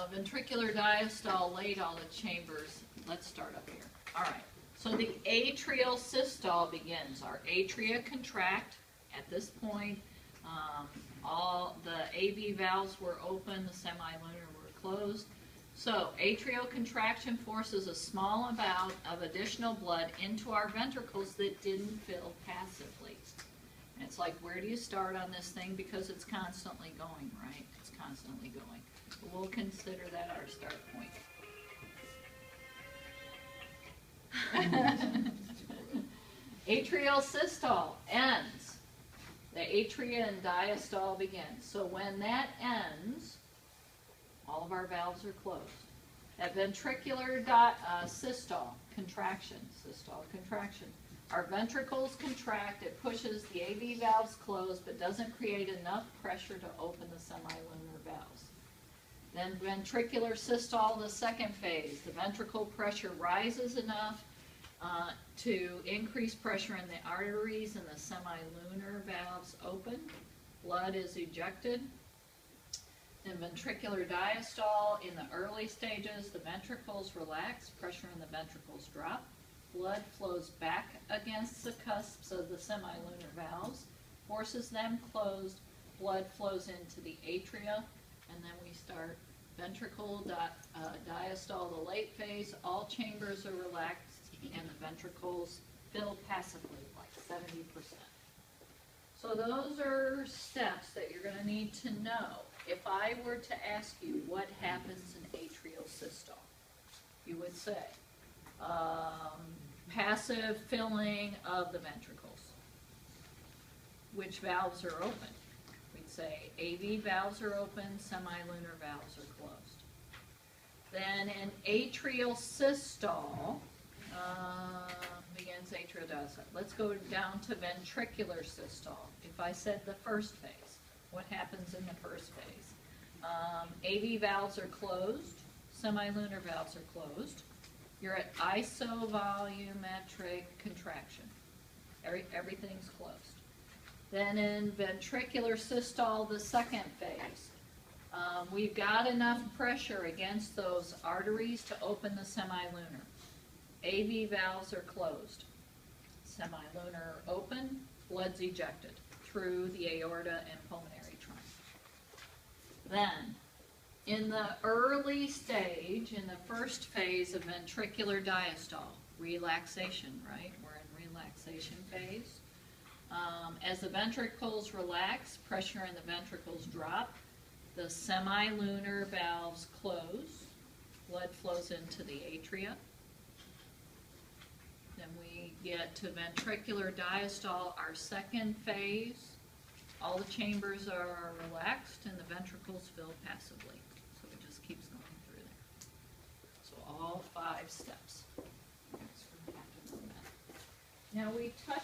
Ventricular diastole, late all the chambers. Let's start up here. All right. So the atrial systole begins. Our atria contract at this point. All the AV valves were open, the semilunar were closed. So atrial contraction forces a small amount of additional blood into our ventricles that didn't fill passively. And it's like, where do you start on this thing? Because it's constantly going, right? It's constantly going. But we'll consider that our start point. Atrial systole ends. The atria and diastole begins. So when that ends, all of our valves are closed. That ventricular systole, contraction, our ventricles contract, it pushes the AV valves closed but doesn't create enough pressure to open the semilunar valves. Then ventricular systole, the second phase, the ventricle pressure rises enough to increase pressure in the arteries and the semilunar valves open. Blood is ejected. In ventricular diastole, in the early stages, the ventricles relax, pressure in the ventricles drop. Blood flows back against the cusps of the semilunar valves, forces them closed. Blood flows into the atria, and then we start ventricle diastole, the late phase. All chambers are relaxed, and the ventricles fill passively, like 70%. So those are steps that you're going to need to know. If I were to ask you what happens in atrial systole, you would say passive filling of the ventricles. Which valves are open? We'd say AV valves are open, semilunar valves are closed. Then in atrial systole, begins atrial diastole. Let's go down to ventricular systole. If I said the first phase, what happens in the first phase? AV valves are closed, semilunar valves are closed. You're at isovolumetric contraction. Everything's closed. Then in ventricular systole, the second phase, we've got enough pressure against those arteries to open the semilunar. AV valves are closed. Semilunar open, blood's ejected through the aorta and pulmonary trunk. Then, in the early stage, in the first phase of ventricular diastole, relaxation, right? We're in relaxation phase. As the ventricles relax, pressure in the ventricles drop. The semilunar valves close. Blood flows into the atria. Then we get to ventricular diastole, our second phase. All the chambers are relaxed and the ventricles fill passively. So it just keeps going through there. So all 5 steps. Now we touched